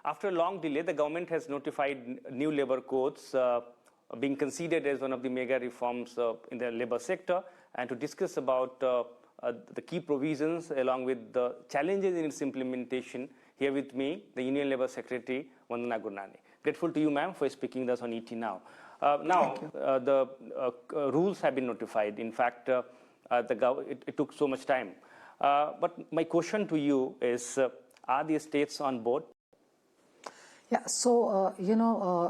after a long delay, the government has notified new labor codes being considered as one of the mega reforms in the labor sector, and to discuss about the key provisions along with the challenges in its implementation, here with me, the Union Labour Secretary Vandana Gurnani. Grateful to you, ma'am, for speaking with us on ET Now. The rules have been notified. In fact, it took so much time. But my question to you is, are the states on board? Yeah, so,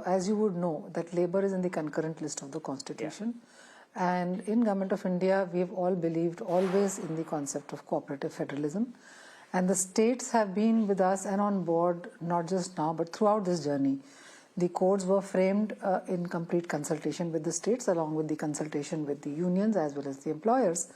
as you would know, that labor is in the concurrent list of the Constitution. Yeah. And in Government of India, we've all believed always in the concept of cooperative federalism. And the states have been with us and on board, not just now, but throughout this journey. The codes were framed in complete consultation with the states, along with the consultation with the unions as well as the employers.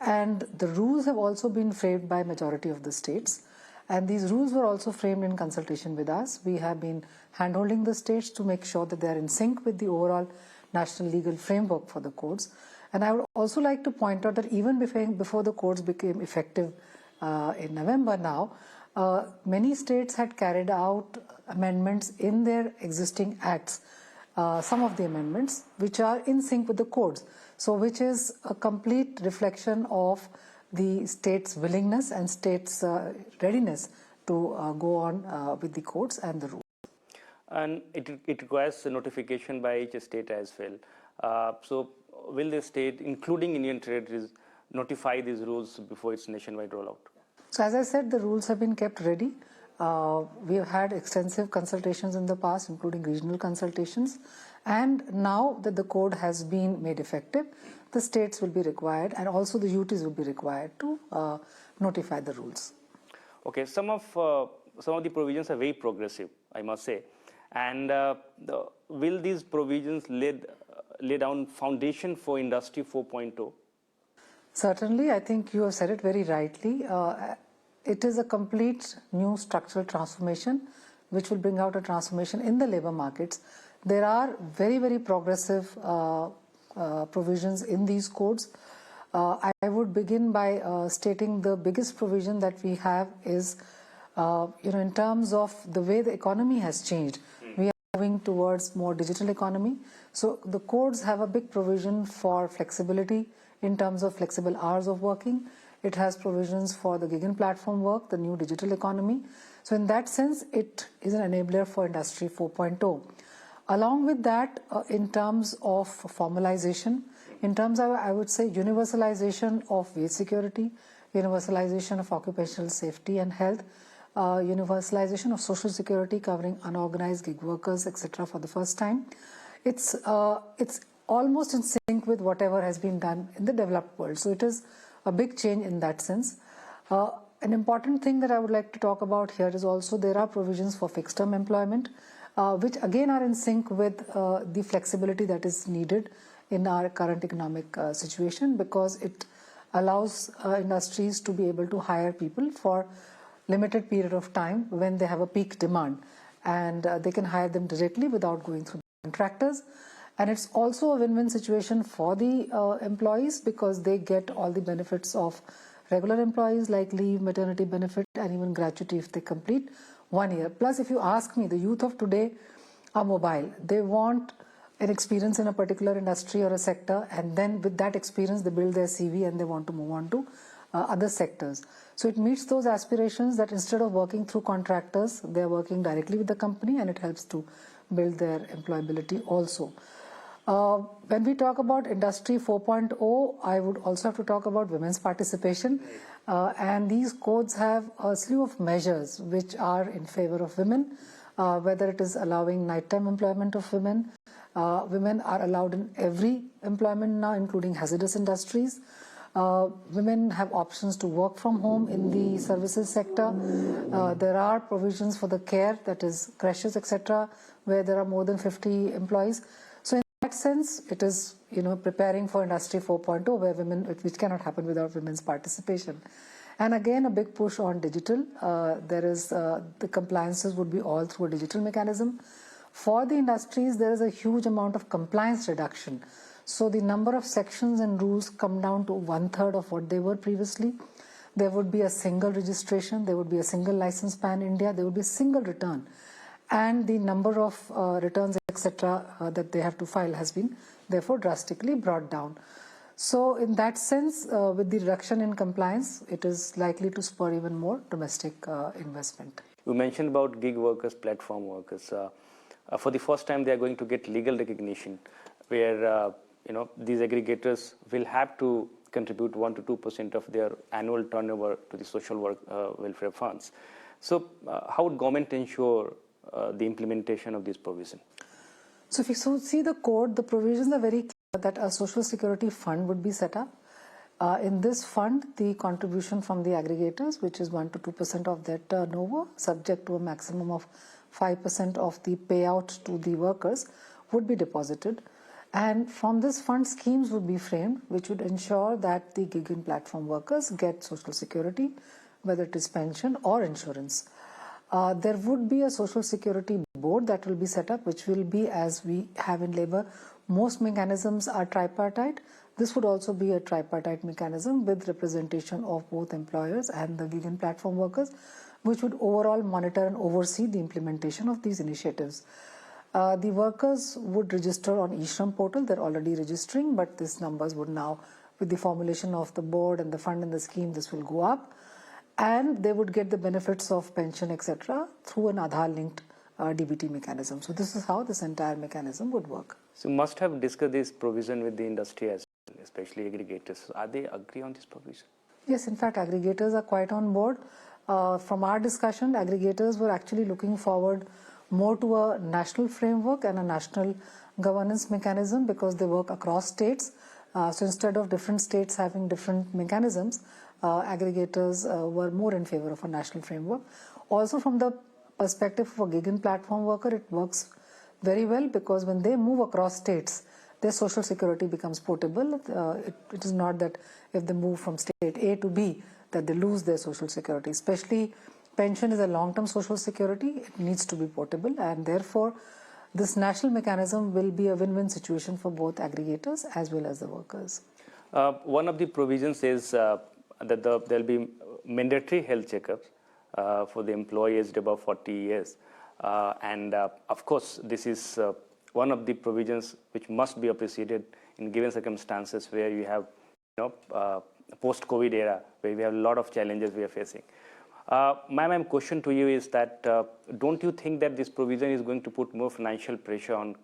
And the rules have also been framed by majority of the states. And these rules were also framed in consultation with us. We have been handholding the states to make sure that they are in sync with the overall national legal framework for the codes. And I would also like to point out that even before the codes became effective in November now, many states had carried out amendments in their existing acts, some of the amendments which are in sync with the codes. So which is a complete reflection of the state's willingness and state's readiness to go on with the codes and the rules. And it requires a notification by each state as well. So will the state, including Indian territories, notify these rules before its nationwide rollout? So as I said, the rules have been kept ready. We have had extensive consultations in the past, including regional consultations. And now that the code has been made effective, the states will be required and also the UTs will be required to notify the rules. Okay, some of the provisions are very progressive, I must say. And will these provisions lay down foundation for Industry 4.0? Certainly, I think you have said it very rightly. It is a complete new structural transformation which will bring out a transformation in the labor markets. There are very, very progressive provisions in these codes. I would begin by stating the biggest provision that we have is, in terms of the way the economy has changed. We are moving towards more digital economy. So the codes have a big provision for flexibility in terms of flexible hours of working. It has provisions for the gig and platform work, the new digital economy. So in that sense, it is an enabler for Industry 4.0. Along with that, in terms of formalization, in terms of, I would say, universalization of wage security, universalization of occupational safety and health, universalization of social security covering unorganized gig workers, etc. for the first time. It's almost in sync with whatever has been done in the developed world. So it is a big change in that sense. An important thing that I would like to talk about here is also there are provisions for fixed term employment, which again are in sync with the flexibility that is needed in our current economic situation, because it allows industries to be able to hire people for limited period of time when they have a peak demand, and they can hire them directly without going through contractors. And it's also a win-win situation for the employees, because they get all the benefits of regular employees like leave, maternity benefit, and even gratuity if they complete 1 year. Plus, if you ask me, the youth of today are mobile. They want an experience in a particular industry or a sector, and then with that experience they build their CV and they want to move on to other sectors. So it meets those aspirations that instead of working through contractors, they are working directly with the company, and it helps to build their employability also. When we talk about Industry 4.0, I would also have to talk about women's participation. And these codes have a slew of measures which are in favor of women, whether it is allowing nighttime employment of women. Women are allowed in every employment now, including hazardous industries. Women have options to work from home in the services sector. There are provisions for the care, that is creches, etc., where there are more than 50 employees. So in that sense, it is preparing for Industry 4.0, where women, which cannot happen without women's participation. And again, a big push on digital. There is the compliances would be all through a digital mechanism. For the industries, there is a huge amount of compliance reduction. So the number of sections and rules come down to 1/3 of what they were previously. There would be a single registration, there would be a single license pan in India, there would be a single return. and the number of returns, etc., that they have to file has been therefore drastically brought down. So in that sense, with the reduction in compliance, it is likely to spur even more domestic investment. You mentioned about gig workers, platform workers. For the first time, they are going to get legal recognition, where these aggregators will have to contribute 1 to 2% of their annual turnover to the social welfare funds. So, how would government ensure the implementation of this provision? So, if you see the code, the provisions are very clear that a social security fund would be set up. In this fund, the contribution from the aggregators, which is 1 to 2% of their turnover, subject to a maximum of 5% of the payout to the workers, would be deposited. And from this fund, schemes would be framed, which would ensure that the gig and platform workers get social security, whether it is pension or insurance. There would be a social security board that will be set up, which will be, as we have in labor, most mechanisms are tripartite. This would also be a tripartite mechanism with representation of both employers and the gig and platform workers, which would overall monitor and oversee the implementation of these initiatives. The workers would register on eShram portal. They're already registering, but these numbers would now, with the formulation of the board and the fund and the scheme, this will go up. And they would get the benefits of pension, etc., through an Aadhaar-linked DBT mechanism. So this is how this entire mechanism would work. So you must have discussed this provision with the industry as well, especially aggregators. Are they agree on this provision? Yes, in fact, aggregators are quite on board. From our discussion, aggregators were actually looking forward more to a national framework and a national governance mechanism because they work across states. So instead of different states having different mechanisms, aggregators were more in favor of a national framework. Also from the perspective of a gig and platform worker, it works very well because when they move across states, their social security becomes portable. It is not that if they move from state A to B that they lose their social security. Especially pension is a long-term social security. It needs to be portable, and therefore this national mechanism will be a win-win situation for both aggregators as well as the workers. One of the provisions is that there will be mandatory health checkups for the employees above 40 years. Of course, this is one of the provisions which must be appreciated in given circumstances where you have post-COVID era, where we have a lot of challenges we are facing. My question to you is that don't you think that this provision is going to put more financial pressure on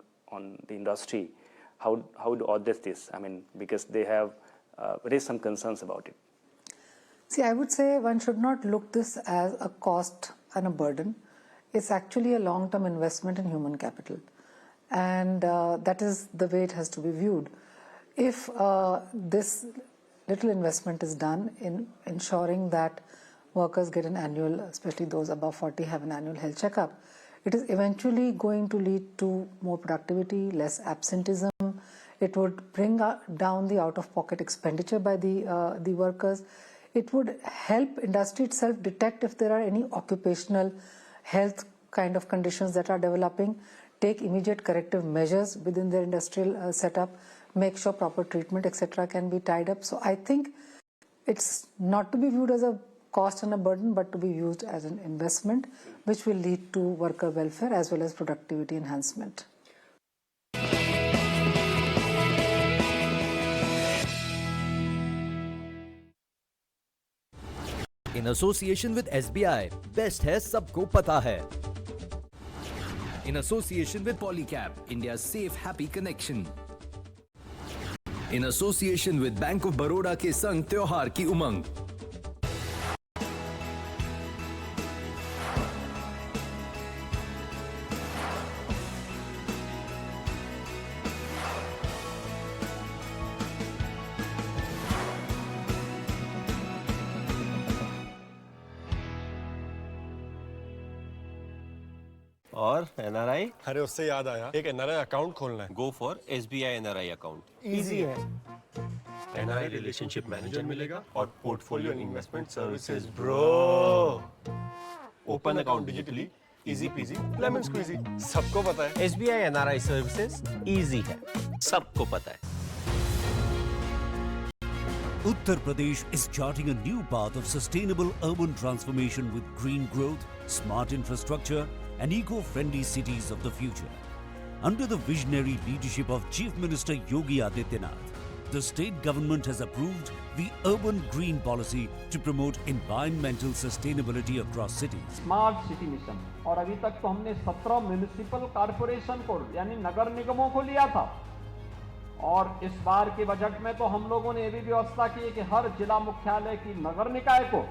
the industry? How to address this? I mean, because they have raised some concerns about it. See, I would say one should not look this as a cost and a burden. It's actually a long-term investment in human capital. And that is the way it has to be viewed. If this little investment is done in ensuring that workers get an annual, especially those above 40 have an annual health checkup, it is eventually going to lead to more productivity, less absenteeism. It would bring down the out-of-pocket expenditure by the workers. It would help industry itself detect if there are any occupational health kind of conditions that are developing, take immediate corrective measures within their industrial setup, make sure proper treatment, etc. can be tied up. So I think it's not to be viewed as a cost and a burden, but to be used as an investment, which will lead to worker welfare as well as productivity enhancement. In association with SBI, best है सबको पता है. In association with Polycab, India's safe happy connection. In association with Bank of Baroda के संग त्योहार की उमंग. और NRI? अरे उससे याद आया, एक एनआरआई अकाउंट खोलना है। Go for SBI NRI account. Easy है। एनआरआई रिलेशनशिप मैनेजर मिलेगा और portfolio investment services bro. Open account digitally, easy PG, lemon squeezy, सबको पता है। एसबीआई एनआरआई सर्विसेज इजी है, सबको पता है। Uttar Pradesh is charting a new path of sustainable urban transformation with green growth, smart infrastructure, and eco-friendly cities of the future. Under the visionary leadership of Chief Minister Yogi Adityanath, the state government has approved the Urban Green Policy to promote environmental sustainability across cities. Smart city mission, और अभी तक तो हमने 17 municipal corporation को यानी नगर निगमों को लिया था, और इस बार के बजट में तो हम लोगों ने ये भी व्यवस्था की है कि हर जिला मुख्यालय की नगर निकाय को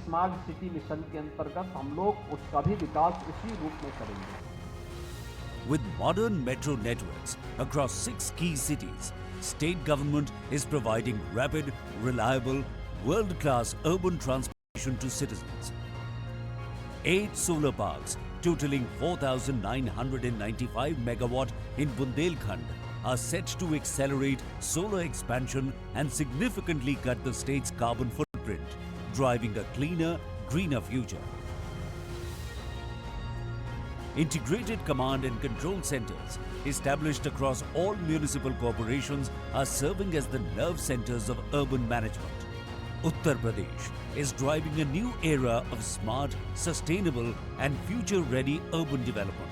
स्मार्ट सिटी मिशन के अंतर्गत हम लोग उसका भी विकास उसी रूप में करेंगे. With modern metro networks across 6 key cities, state government is providing rapid, reliable, world-class urban transportation to citizens. 8 solar parks totaling 4,995 megawatt in Bundelkhand are set to accelerate solar expansion and significantly cut the state's carbon footprint, driving a cleaner, greener future. Integrated command and control centers established across all municipal corporations are serving as the nerve centers of urban management. Uttar Pradesh is driving a new era of smart, sustainable and future-ready urban development.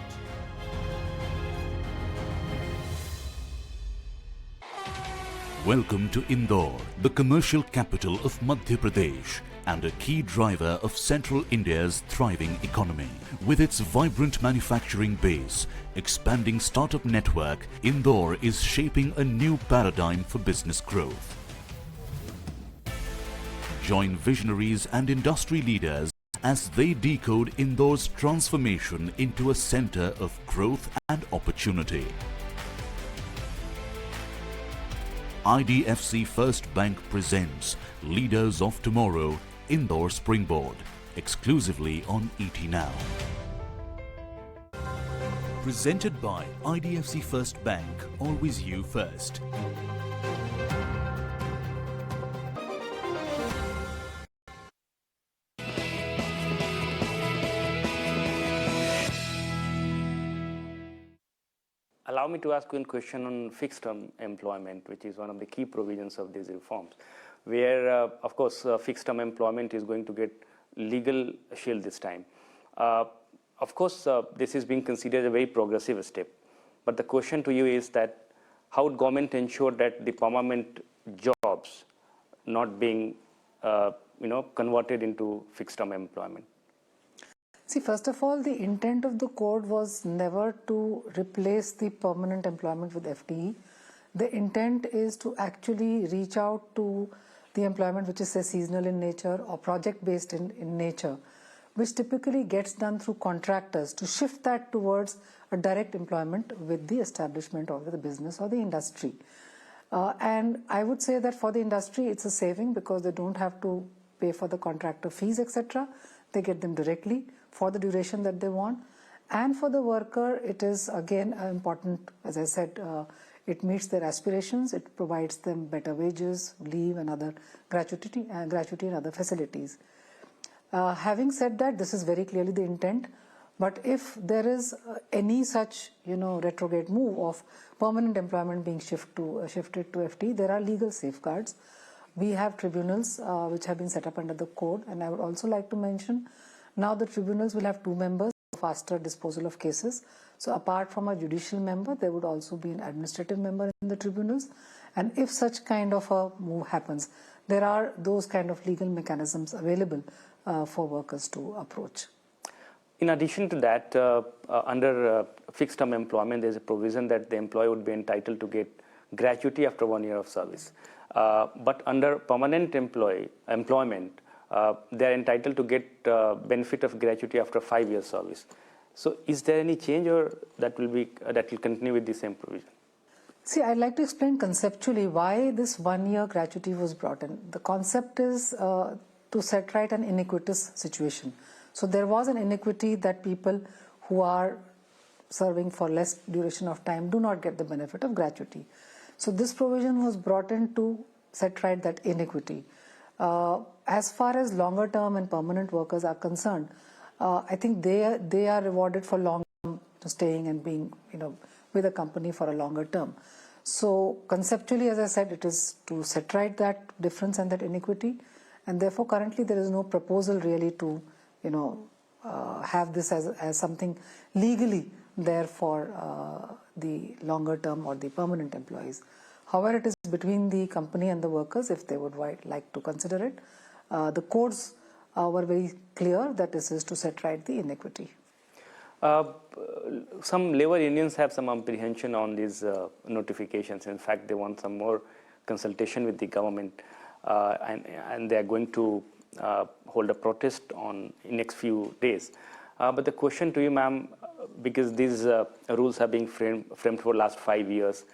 Welcome to Indore, the commercial capital of Madhya Pradesh and a key driver of central India's thriving economy. With its vibrant manufacturing base, expanding startup network, Indore is shaping a new paradigm for business growth. Join visionaries and industry leaders as they decode Indore's transformation into a center of growth and opportunity. IDFC First Bank presents Leaders of Tomorrow, Indore Springboard, exclusively on ET Now. Presented by IDFC First Bank, always you first. Allow me to ask you a question on fixed-term employment, which is one of the key provisions of these reforms, where, of course, fixed-term employment is going to get legal shield this time. Of course, this is being considered a very progressive step. But the question to you is that how would government ensure that the permanent jobs not being, converted into fixed-term employment? See, first of all, the intent of the code was never to replace the permanent employment with FTE. The intent is to actually reach out to the employment which is, say, seasonal in nature or project-based in nature, which typically gets done through contractors, to shift that towards a direct employment with the establishment of the business or the industry. And I would say that for the industry, it's a saving because they don't have to pay for the contractor fees, etc. They get them directly for the duration that they want. And for the worker, it is again important, as I said, it meets their aspirations, it provides them better wages, leave and other gratuity and other facilities. Having said that, this is very clearly the intent, but if there is any such retrograde move of permanent employment being shifted to FT, there are legal safeguards. We have tribunals which have been set up under the code, and I would also like to mention now the tribunals will have 2 members for faster disposal of cases. So apart from a judicial member, there would also be an administrative member in the tribunals, and if such kind of a move happens, there are those kind of legal mechanisms available for workers to approach. In addition to that, under fixed-term employment, there is a provision that the employee would be entitled to get gratuity after 1 year of service. But under permanent employment, they are entitled to get benefit of gratuity after 5 years service. So, is there any change, or that will continue with the same provision? See, I'd like to explain conceptually why this 1 year gratuity was brought in. The concept is to set right an iniquitous situation. So there was an iniquity that people who are serving for less duration of time do not get the benefit of gratuity. So this provision was brought in to set right that iniquity. As far as longer term and permanent workers are concerned, I think they are rewarded for long term staying and being with a company for a longer term. So conceptually, as I said, it is to set right that difference and that iniquity, and therefore currently there is no proposal really to have this as something legally there for the longer term or the permanent employees. However, it is between the company and the workers if they would like to consider it. The codes were very clear that this is to set right the inequity. Some labor unions have some apprehension on these notifications. In fact, they want some more consultation with the government, and they are going to hold a protest in next few days. But the question to you, ma'am, because these rules have been framed for last 5 years,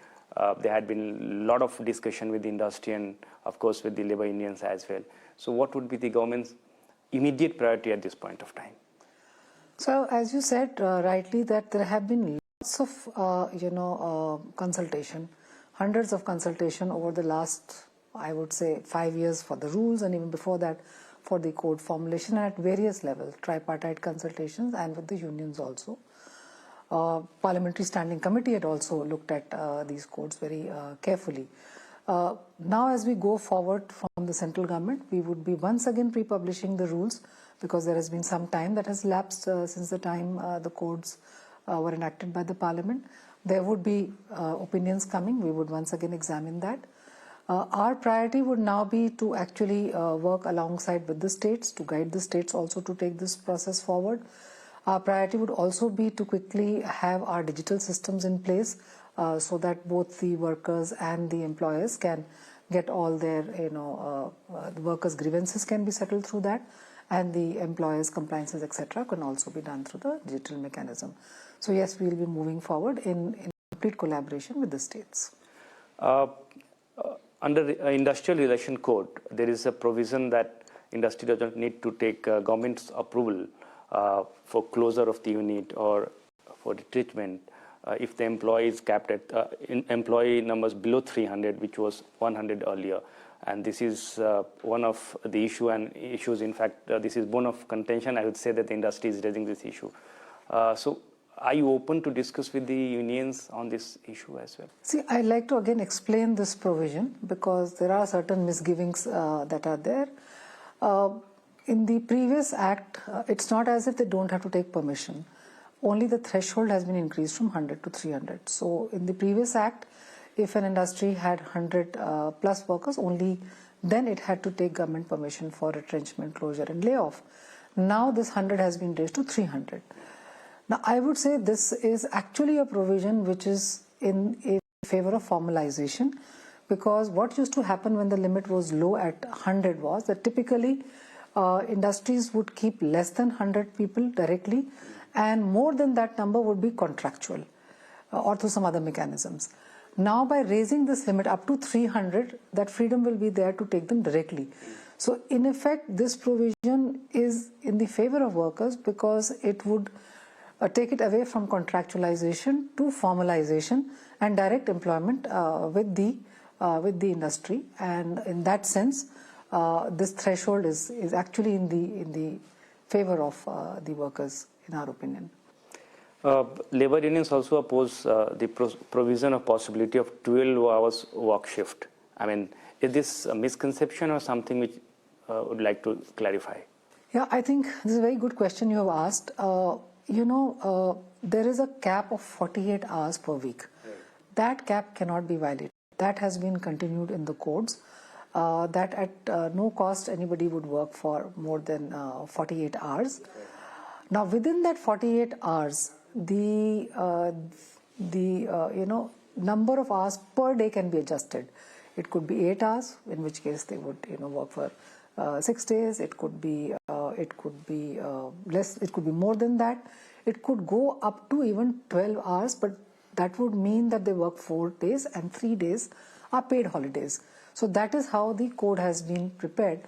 there had been a lot of discussion with the industry and, of course, with the labor unions as well. So what would be the government's immediate priority at this point of time? So, as you said rightly, that there have been lots of, consultation, hundreds of consultation over the last, I would say, 5 years for the rules, and even before that for the code formulation at various levels, tripartite consultations and with the unions also. Parliamentary Standing Committee had also looked at these codes very carefully. Now as we go forward from the central government, we would be once again pre-publishing the rules, because there has been some time that has lapsed since the time the codes were enacted by the Parliament. There would be opinions coming. We would once again examine that. Our priority would now be to actually work alongside with the states, to guide the states also to take this process forward. Our priority would also be to quickly have our digital systems in place so that both the workers and the employers can get all their, the workers' grievances can be settled through that, and the employers' compliances, etc., can also be done through the digital mechanism. So yes, we will be moving forward in complete collaboration with the states. Under the Industrial Relation Code, there is a provision that industry doesn't need to take government's approval for closure of the unit or for retrenchment if the employee is capped at employee numbers below 300, which was 100 earlier. And this is one of the issues. In fact, this is bone of contention. I would say that the industry is raising this issue. So are you open to discuss with the unions on this issue as well? See, I'd like to again explain this provision, because there are certain misgivings that are there. In the previous act, it's not as if they don't have to take permission. Only the threshold has been increased from 100 to 300. So in the previous act, if an industry had 100 plus workers, only then it had to take government permission for retrenchment, closure and layoff. Now this 100 has been raised to 300. Now I would say this is actually a provision which is in favor of formalization, because what used to happen when the limit was low at 100 was that typically industries would keep less than 100 people directly, and more than that number would be contractual or through some other mechanisms. Now by raising this limit up to 300, that freedom will be there to take them directly. So in effect, this provision is in the favor of workers, because it would take it away from contractualization to formalization and direct employment with the industry. And in that sense, this threshold is actually in the favor of the workers, in our opinion. Labor unions also oppose the provision of possibility of 12 hours work shift. I mean, is this a misconception or something which would like to clarify? Yeah, I think this is a very good question you have asked. There is a cap of 48 hours per week. Right. That cap cannot be violated. That has been continued in the codes, that at no cost anybody would work for more than 48 hours. Right. Now within that 48 hours, the number of hours per day can be adjusted. It could be 8 hours, in which case they would work for 6 days. It could be less. It could be more than that. It could go up to even 12 hours, but that would mean that they work 4 days and 3 days are paid holidays. So that is how the code has been prepared.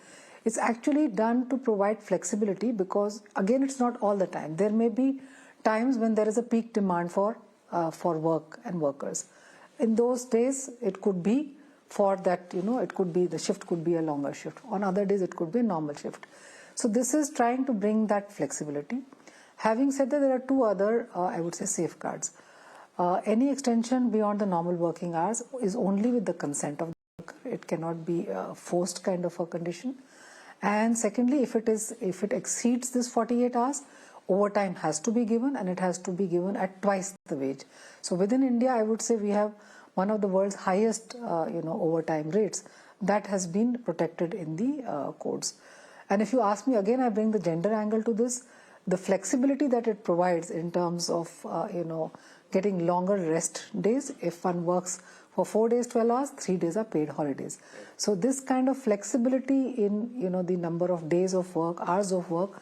It's actually done to provide flexibility, because again, it's not all the time. There may be times when there is a peak demand for work and workers. In those days, it could be for that, it could be, the shift could be a longer shift. On other days, it could be a normal shift. So this is trying to bring that flexibility. Having said that, there are two other, I would say, safeguards. Any extension beyond the normal working hours is only with the consent of the worker. It cannot be a forced kind of a condition. And secondly, if it exceeds this 48 hours, overtime has to be given, and it has to be given at twice the wage. So within India, I would say we have one of the world's highest overtime rates that has been protected in the codes. And if you ask me again, I bring the gender angle to this. The flexibility that it provides in terms of getting longer rest days. If one works for 4 days, 12 hours, 3 days are paid holidays. So this kind of flexibility in the number of days of work, hours of work,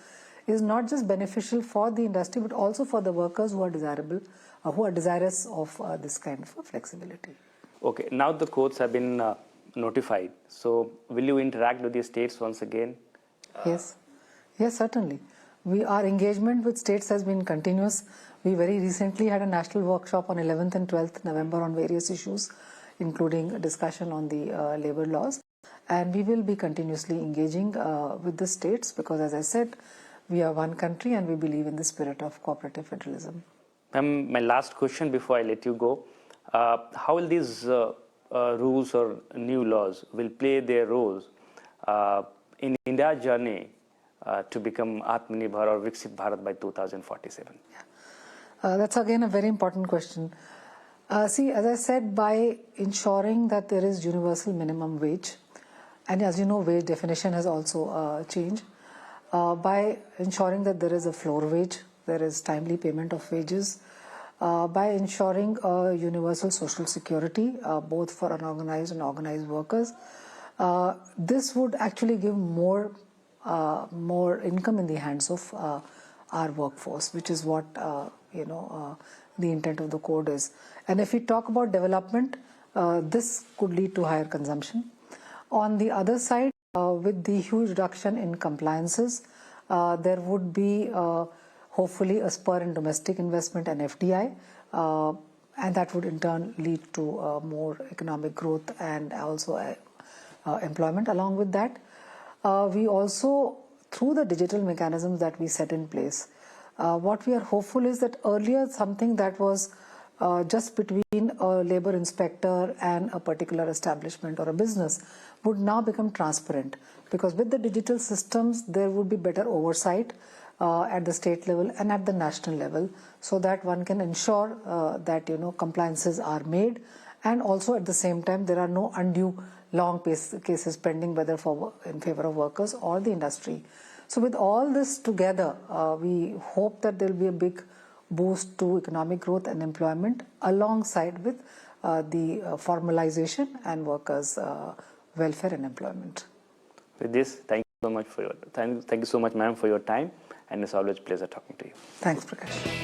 is not just beneficial for the industry but also for the workers who are desirable, who are desirous of this kind of flexibility. Okay, now the codes have been notified. So will you interact with the states once again? Yes, certainly. Our engagement with states has been continuous. We very recently had a national workshop on 11th and 12th November on various issues, including a discussion on the labor laws. And we will be continuously engaging with the states because, as I said, we are one country and we believe in the spirit of cooperative federalism. Ma'am, my last question before I let you go. How will these rules or new laws will play their roles in India's journey to become Atmanirbhar or Viksit Bharat by 2047? That's again a very important question. See, as I said, by ensuring that there is universal minimum wage, and as you know, wage definition has also changed, by ensuring that there is a floor wage, there is timely payment of wages, by ensuring universal social security, both for unorganized and organized workers, this would actually give more income in the hands of our workforce, which is what the intent of the code is. And if we talk about development, this could lead to higher consumption. On the other side, with the huge reduction in compliances, there would be hopefully a spur in domestic investment and FDI, and that would in turn lead to more economic growth and also employment along with that. We also, through the digital mechanisms that we set in place, what we are hopeful is that earlier something that was just between a labor inspector and a particular establishment or a business would now become transparent, because with the digital systems there would be better oversight at the state level and at the national level, so that one can ensure that compliances are made, and also at the same time there are no undue long cases pending, whether in favor of workers or the industry. So with all this together, we hope that there will be a big boost to economic growth and employment, alongside with the formalization and workers' welfare and employment. With this, thank you so much, ma'am, for your time, and it's always a pleasure talking to you. Thanks, Prakash.